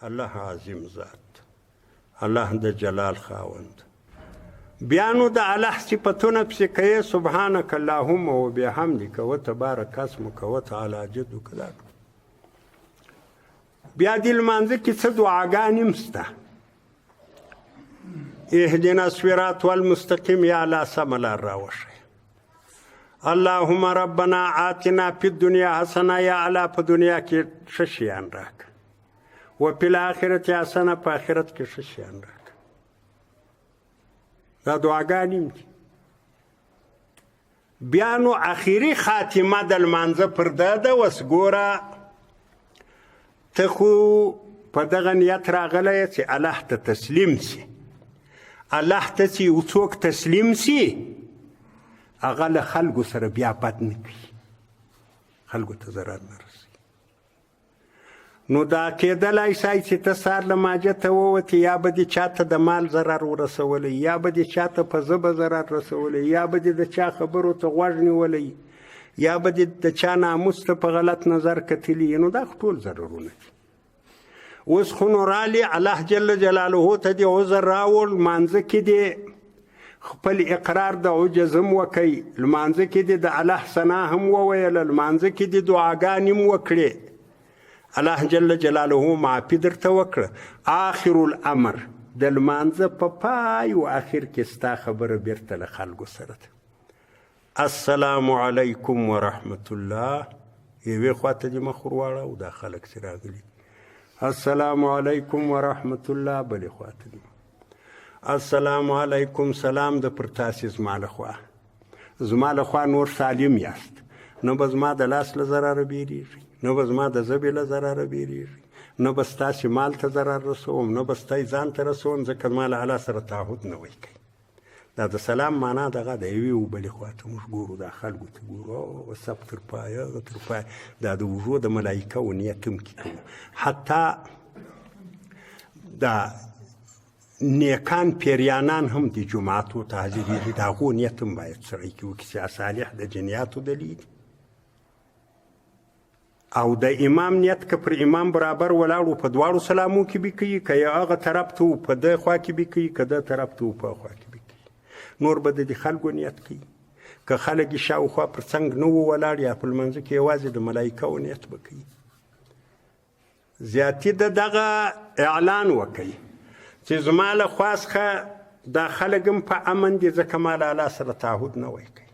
الله عظیم ذات، الله د جلال خاوند. بیا نو د الله صفتونه پسې کوې، سبحانک اللهم وبحمدک وتبارک اسمک وتعالی جدک. بیا دې لمانځه کې څه دعاګانې هم شته. اهدنا الصراط والمستقیم، یا الله سمه لار راوښیه. اللهم ربنا آتنا فی الدنیا حسنه، یا الله په دنیا کې ښه شیان راکړه. وفي الآخرة حسنه، په آخرت کې ښه شیان راکړه. دا دعاګانې دي. بیا نو اخري خاتمه د لمانځه پر ده ده. اوس ګوره ته خو په دغه نیت راغلی یې چې الله ته تسلیم سي. الله ته چې یو څوک تسلیم سي، هغه له خلکو سره بیا بد نه کوي، خلکو ته ضرر نه رسوي. نو دا کېدلی شی چې ته سهار لمانځه ته ووتې، یا به دې چاته د مال ضرر ورسولی، یا به دې چاته په ژبه ضرر رسولی، یا به دې د چا خبرو ته غوږ نیولی، یا به دې د چا ناموس ته په غلط نظر کتلي. نو دا خو ټول ضررونه دي. اوس خو نو رالې الله جل جلاله ته دې عذر راوړ، لمانځه کې دې خپل اقرار د عجز هم وکئ، لمانځه کې دې د الله ثنا هم وویله، لمانځه کې دې دعاګانې هم وکړې، الله جل جلاله معافي درته وکړه. آخر الامر د لمانځه په پای و آخر کې ستا خبره بیرته له خلکو سره ده. السلام علیکم ورحمت الله، یوې خواته دې مخ ور واړه او دا خلک چې راغلي. السلام علیکم ورحمت الله بلې خواته دې. السلام علیکم، سلام د پر تاسې زما لخوا، زما لخوا نور سالم یاست، نه به زما د لاس له ضرره بیریږي، نه به زما د ژبې له ضرره بیریږي، نه به ستاسې مال ته ضرر رسوم، نه به ستاسې ځان ته رسوم، ځکه زما له الله سره تعهد نه وی کوي. دا د سلام معنا دغه د یوې و بلې خواته موږ ګورو، دا خلکو ته ګورو، سب تر پایه هغه تر پایه، دا د وژو د ملایکو نیت هم کې کوو. حتی دا نیکان پیریانان هم د جماعتو ته حاضرېږي، د هغو نیت هم باید سړی کې وکړي چې صالح د جنیاتو دلیل دي. او د امام نیت که پر امام برابر ولاړو، په دواړو سلامو کې به کوي، که یا هغه طرف ته و په ده خوا کې به کوي، که ده طرف ته و په خوا کې به کوي. نور به د خلکو نیت کوي. که خلک یې شاوخوا پر څنګ نه و ولاړ، یا په لمانځه کې یوازې د ملایکو نیت به کوي. زیاتي د دغه اعلان وکوي چې زما له خوا څخه دا خلک هم په امن دي، ځکه ما له الله سره تعهد نه وی کوي.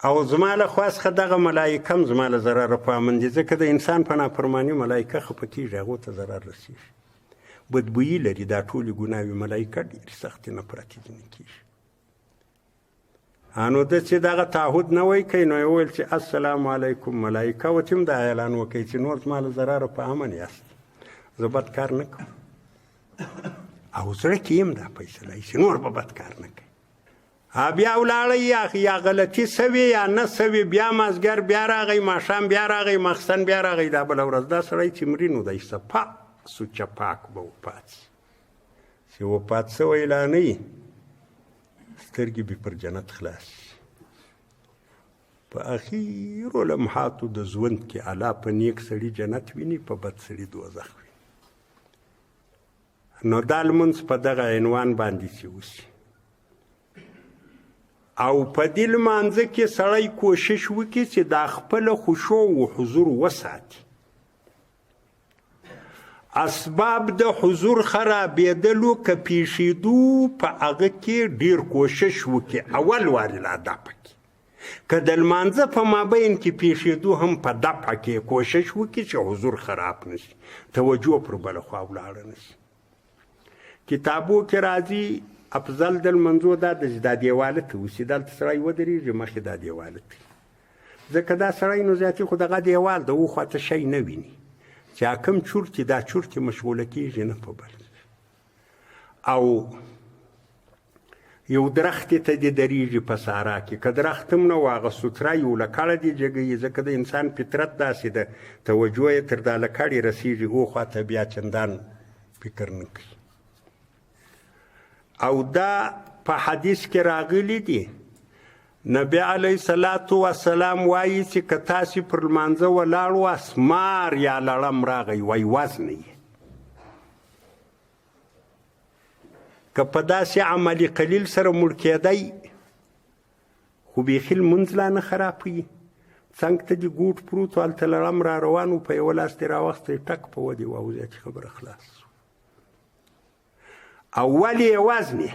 او زما له خوا څخه دغه ملایکه هم زما له ضرره په امن دي، ځکه د انسان په نافرماني ملایکه خفه کېږي، هغو ته ضرر رسېږي، بدبویي لري. دا ټولې ګناوې ملایکه ډېرې سختې نفرتي نه کېږي. نو ده چې دغه تعهد نه وی کوي، نو یې وویل چې السلام علیکم، ملایکه ورته هم دا اعلان وکړي چې نور زما له ضرره په امن یاست، زه بد کار نه کوم. او زړه کې یم دا فیصله چې نور به بد کار نه کوي. بیا ولاړی، یا غلطي سوي یا نه سوي، بیا مازدیګر بیا راغی، ماښام بیا راغی، ماخستن بیا راغی، دا بله ورځ دا سړی چې مري نو دی صفا سوچه پاک به وفات شي. چې وفات سوی لا نه وي، سترګې به پر جنت خلاص شي. په اخیرو لمحاتو د ژوند کې الله په نیک سړي جنت ویني، په بد سړي دوزخ ویني. نو دا لمونځ په دغه عنوان باندې چې وشي، او په دې لمانځه کې سړی کوشش وکړي چې دا خپله خشوع و حضور وساتي. اسباب د حضور خرابېدلو که پیښېدو، په هغه کې ډېر کوشش وکړي اول وارې لا دفع کړي. که د لمانځه په مابین کې پیښېدو هم په دفع کې کوشش وکړي چې حضور خراب نه شي، توجه پر بله خوا ولاړه نه شي. کتابو کې راځي افضل د لمنځو دا د دا دیواله ته اوسي، دلته سړی ودرېږي، مخکې دا دیواله ته، ځکه دا سړی نو زیاتي خو دغه دیوال د و خواته شی نه ویني، چې کوم چورتي دا چورتي مشغوله کېږي نه په بل. او یو درختې ته دې درېږي په صحرا کې، که درخت هم نه و هغه سوتره یو لکړه دې جګوي، ځکه د انسان فطرت داسې ده، توجه یې تر دا لکړې رسېږي، او خواته بیا چندان فکر نه کوي. او دا په حدیث کې راغلی دي نبی علیه صلات وسلام وایي چې که تاسې پر لمانځه ولاړ واست مار یا لړم راغی وایي وزن یې که په داسې عملي قلیل سره مړ کېدی خو بیخي لمونځ لا نه خرابوي څنګ ته دې ګوټ پروت و هلته لړم را روان و په یوه لاس دې راوستی ټک په ودې واوځیا چې خبره خلاص شو او ولې یې وزنې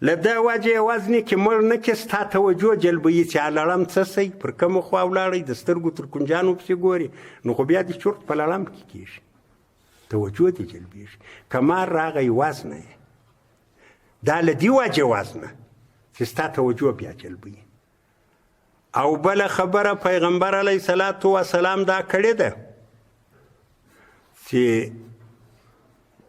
له دې وجې یې وزنې کې مړ نه کې ستا توجه جلبوي چې لړم څه سئ پر کومه خوا ولاړئ د سترګو تر کنجانو پسې ګوري نو خو بیا دې چورت په لړم کې کېږي توجه دې جلبېږي که مار راغی وزنه یې دا له دې وجې وزنه چې ستا توجه بیا جلبوي او بله خبره پیغمبر علیه صلات وسلام دا کړې ده چې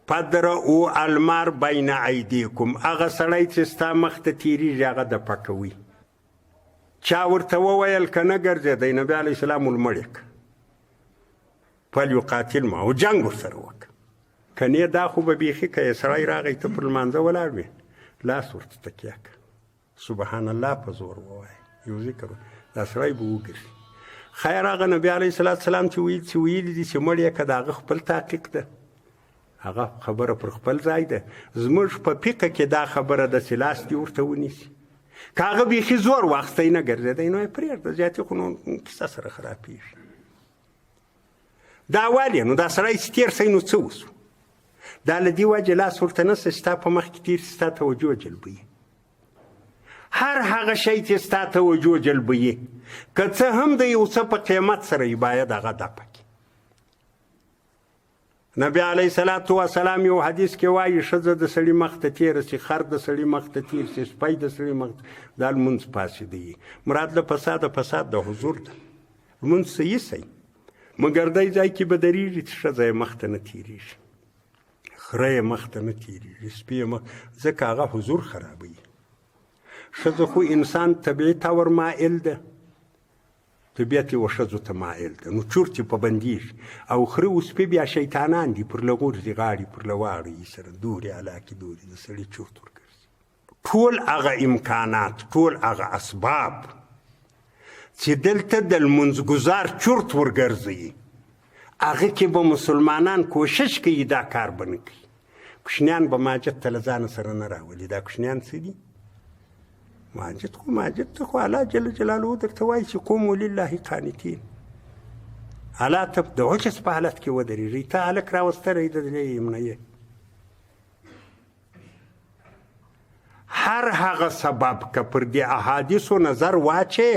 پدرؤ المار بین ایدیکم هغه سړی چې ستا مخ ته تېرېږي هغه دفع کوي چا ورته وویل که نه ګرځېدی نبي علیه السلام ولمړې که فلیقاتل معه جنګ ورسره وکړه کنې دا خو به بیخي که یې سړی راغی ته پر لمانځه ولاړ وې لاس ورته تکیه که سبحان الله په زور ووایه یو ذکر دا سړی به وګرځي خیر هغه نبي علیه صلات سلام چې ویلي دي چې مړ یې که د هغه خپل تحقیق ده هغه خبره پر خپل ځای ده زموږ په فقه کې دا خبره ده چې لاس دې ورته ونیسي که هغه بیخي زور واخیستی نه ګرځېدی نو یې پرېږده زیاتې خو نو کیسه سره خرابېږي دا ولې نو دا سړی چې تېر سئ نو څه وسو دا له دې وجې لاس ورته نه سي ستا په مخ کې تېر سي ستا توجه جلبوي هر هغه شی چې ستا توجه جلبوي که څه هم د یو څه په قیمت سره یې باید هغه دفع کړي نبی علیه صلات وسلام یو حدیث کې وایي ښځه د سړي مخ ته تېره سي خر د سړي مخ ته تېر سي سپی د سړي مخ دا لمونځ فاسدوي مراد له فساد د حضور ده لمونځ صحیح سي مګر دی ځای کې به درېږي چې ښځه یې مخ ته نه تېرېږي خره یې مخ ته نه تېرېږي سپي یې مخ ځکه هغه حضور خرابوي ښځه خو انسان طبیعي طور مائل ده طبیعت یې ښځو ته مایل ده نو چورت یې په بندېږي او خره او سپي بیا شیطانان دي پر له غورځي غاړې پر له واړه یې سره دورې علاقې دورې د سړي چورت ورګرځي ټول هغه امکانات ټول هغه اسباب چې دلته د لمونځګزار چورت ورګرځوي هغه کې به مسلمانان کوشش کوي دا کار به نه کوي کوشنیان به ماجد ته له ځانه سره نه راولي دا کوشنیان څه دي ماجد ته خو الله جل جلاله درته وایي چې قوموا لله قانتین الله ته د عجز په حالت کې ودرېږئ ته هلک راوستلی د دې یمنه یې هر هغه سبب که پر دې احادیثو نظر واچې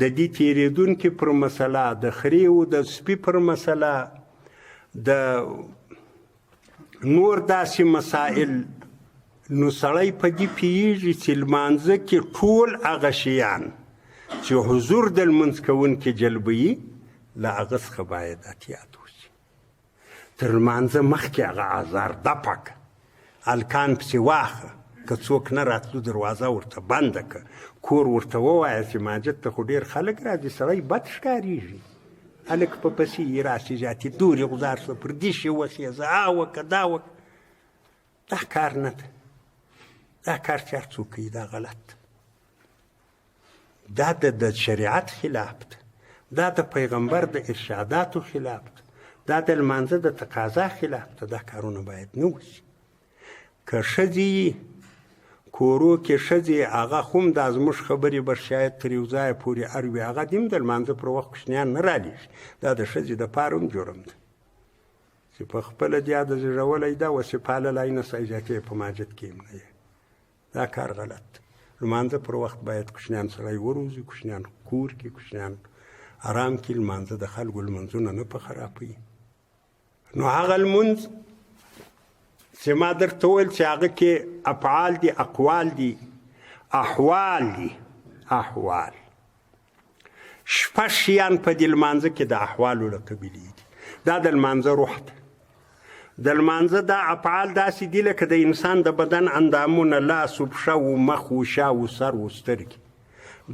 د دې تېرېدونکي پر مسله د خرې او د سپي پر مسله د نور داسې مسائل نو سړی په دې پوهېږي چې لمانځه کې ټول هغه شیان چې حضور د لمونځ کوونکي جلبوي له هغه څخه باید احتیاط وشي تر لمانځه مخکې هغه آزار دفع که هلکان پسې واخه که څوک نه راتلو دروازه ورته بنده که کور ورته ووایه چې ماجد ته خو ډېر خلک راځي سړی بد ښکارېږي هلک په پسې یې راسي زیاتې دورې غوزار شوه پر دې شي وخېزه وکه دا وکه دا کار نه ده دا کار چې هر څوک کوي دا غلط دا د شریعت خلاف ده دا د پیغمبر د ارشاداتو خلاف ده دا د لمانځه د تقاضا خلاف ده دا کارونه باید نه وشي که ښځې کورو کې ښځې هغه هم دا زموږ خبرې به شاید تر یو ځایه پورې اروي هغه دې هم د لمانځه پر وخت کوشنیان نه رالیږي دا د ښځې دپاره هم جرم ده چې په خپله دې د زېږولی ده وسې پاللی نه سئ زیاتې په ماجد کې هم نه دا کار غلط لمانځه پر وخت باید کوشنیان سړی وروزي کوشنیان کور کې کوشنیان آرام کې لمانځه د خلکو لمونځونه نه په خرابوي نو هغه لمونځ چې ما درته وویل چې هغه کې افعال دي اقوال دي احوال دي احوال شپږ شیان په دې لمانځه کې د احوالو له قبیلې دي دا د لمانځه روح ده د لمانځه دا افعال داسې دي لکه د انسان د بدن اندامونه لاس و پښه و مخ و شا و سر و سترګې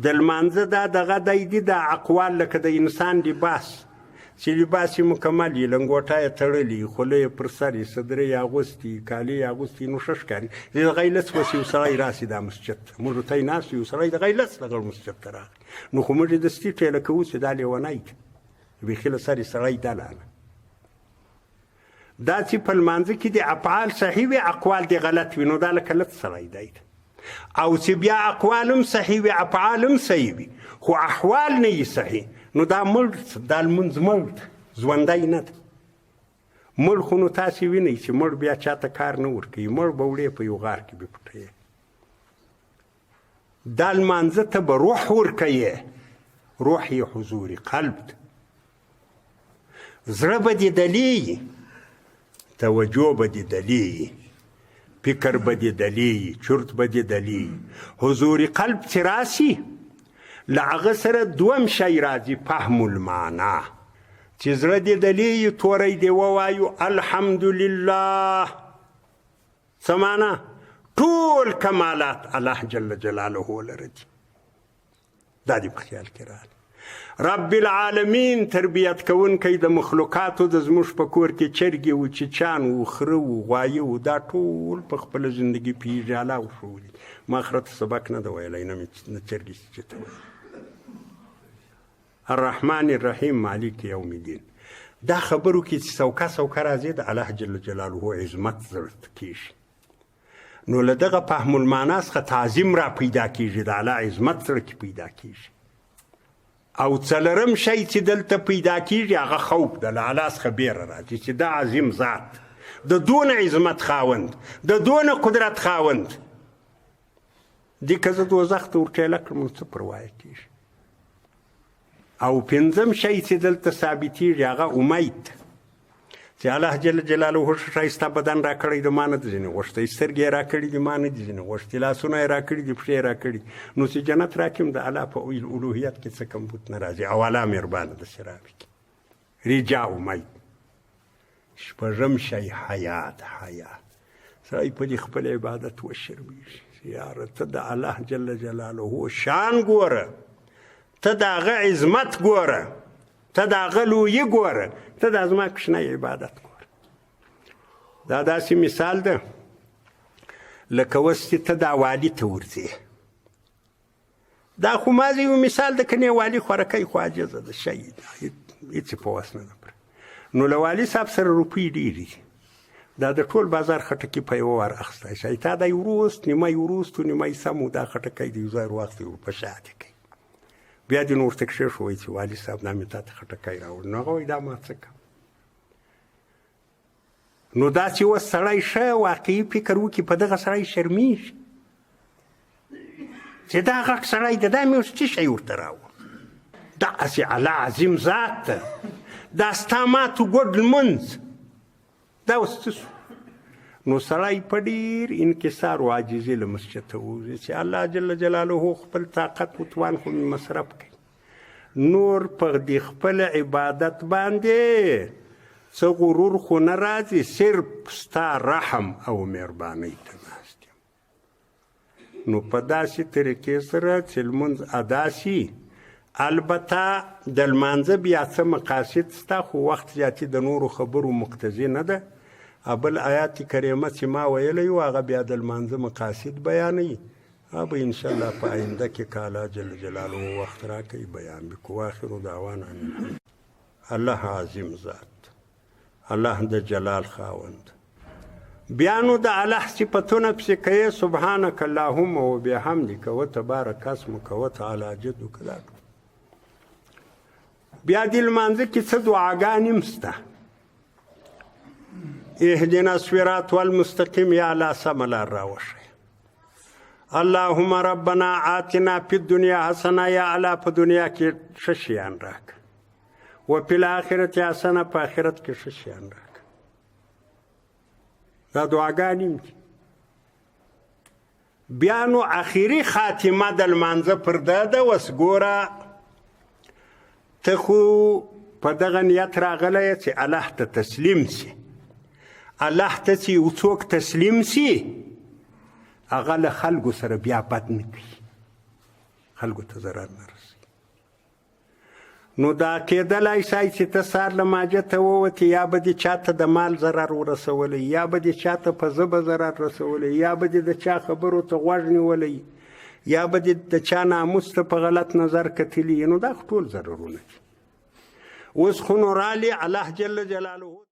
د لمانځه دا دغه دی دي دا اقوال لکه د انسان لباس چې لباس یې مکمل وي، لنګوټه یې تړلي، خوله یې پر سر یې، صدرې یې اغوستي، کالي یې اغوستي، نو ښه ښکاري. د غیلس بس یو سړی راسي دا مسجد ته، موږ ورته یې ناست یو سړی د غیلس دغه مسجد ته راغی، نو خو موږ یې دستي ټېله کوو چې دا لیونی ده، بیخي له سر یې سړی دلانه. دا چې په لمانځه کې د افعال صحیح وي، اقوال دې غلط وي، نو دا لکه لت سړی دی. او چې بیا اقوال هم صحیح وي، افعال هم صحیح وي، خو احوال نه وي صحیح، نو دا مړ، دا لمونځ مړ ده، ژوندی نه ده. مړ خو نو تاسې وینئ چې مړ بیا چاته کار نه ورکوي، مړ به وړې په یو غار کې به پټوي. دا لمانځه ته به روح ورکوي، روح یې حضور قلب ده، زړه به دې دلیږي، توجه به دې دلیږي، فکر به دې دلیږي، چرت به دې دلیږي. حضور قلب چې راسي، له هغه سره دوم شی راځي، فهم المعنا. چې زړه دې دلیږي، توری دې ووایو الحمدلله. څه معنا؟ ټول کمالات الله جل جلاله لره دي. دا دې په خیال کې راغلی. رب العالمین تربیت کوونکی د مخلوقاتو د زموږ په کور کې چرګې و، چیچان و، خره و، غوایه و، دا ټول په خپله زندګي پوهېږي، الله وښولي. ما خره ته سبق نه ده ویلی، نه چرګې چیچې ته ویلی. الرحمن الرحیم مالک یوم الدین. دا خبرو کې چې سوکه سوکه راځي، د الله جل جلاله عظمت زړه ته کېږي، نو له دغه فهم المعنا څخه تعظیم را پیدا کېږي، د الله عظمت زړه کې پیدا کېږي. او څلرم شی چې دلته پیدا کېږي هغه خوف د له الله څخه بیره راځي، چې دا عظیم ذات، د دون عظمت خاوند، د دون قدرت خاوند دې که زه دوزخ ته ورټېله کړم نو څه پروا کېږي. او پنځم شی چې دلته ثابتېږي هغه امید، چې الله جل جلاله ښایسته بدن را کړی د ما نه دي ځینې غوښتی، سترګې یې را کړي دي ما نه دي ځینې غوښتي، لاسونه یې را کړي دي، پښې یې را کړي، نو چې جنت را کړم د الله په الوهیت کې څه کم بوت نه راځي. او الله مهربانه داسې راوکړي. رجا امید. شپږم شی حیا ده. حیا سړی په دې خپل عبادت وشرمېږي، یاره ته د الله جل جلاله شان ګوره، ته د هغه عظمت ګوره، ته د هغه لویي ګوره، ته دا زما کوچنی عبادت ګوره. دا داسې مثال ده لکه اوس چې ته دا والي ته ورځې، دا خو مازې یو مثال ده، که نه والي خورکۍ خو عاجزه ده، شی ده، هېڅ یې په وس نه ده. نو له والي صاحب سره روپۍ ډېرې دي، دا د ټول بازار خټکي په یوه وار اخیستی شی، تا دا وروست، نیمه یې وروست و نیمه یې سم و، دا خټکی د یو ځای واخیستی و په شا دې کوي. بیا دې نو ورته کښېښ وایي چې والي صاحب دا مې تا ته خټکی راوړ، نو هغه وایي دا ما څه کړم. نو دا چې اوس سړی ښه واقعي فکر وکړي، په دغه سړی شرمېږي چې دا غټ سړی ده، دا مې اوس څه شی ورته راوړ. دغسې الله عظیم ذات ده، دا ستا ماتو ګډ لمونځ دا اوس څه شو؟ نو سړی په ډېر انکسار و عاجزي له مسجد ته ووځي چې الله جل جلاله خپل طاقت و توان خو مې مصرف کړي، نور په دې خپل عبادت باندې څه غرور خو نه راځي، صرف ستا رحم او مهربانۍ ته ناست یم. نو په داسې طریقې سره چې لمونځ ادا شي، البته د لمانځه بیا څه مقاصد شته، خو وخت زیاتي د نورو خبرو مقتضي نه ده. بل آیات کریمه چې ما ویلی و هغه بیا د لمانځه مقاصد بیانوي، هغه به انشاءالله په آینده کې که الله جل جلاله وخت راکوي بیان بکو. آخر دعوانا الله عظیم ذات، الله د جلال خاوند. بیا نو د الله صفتونه پسې کوې، سبحانک اللهم وبحمدک وتبارک اسمک وتعالی جدک. بیا دې لمانځه کې څه دعاګانې هم شته، اهدنا الصراط والمستقیم، یا الله سمه لار راوښیه. اللهم ربنا آتنا فی الدنیا حسنه، یا الله په دنیا کې ښه شیان راکړه، و فی الاخرة حسنه، په آخرت کې ښه شیان راکړه. دا دعاګانې دي. بیا نو اخري خاتمه د لمانځه پر ده ده، اوس ګوره ته خو په دغه نیت راغلی یې چې الله ته تسلیم سي. الله ته چې یو څوک تسلیم سي، هغه له خلکو سره بیا بد نه کوي، خلکو ته ضرر نه رسوي. نو دا کېدلی شی چې ته سهار لمانځه ته ووتې یا به دې چاته د مال ضرر ورسولی یا به دې چاته په ژبه ضرر رسولی یا به دې د چا خبرو ته غوږ نیولی یا به دې د چا ناموس ته په غلط نظر کتلی نو دا خو ټول ضررونه دي. اوس خو نو رالې الله جل جلاله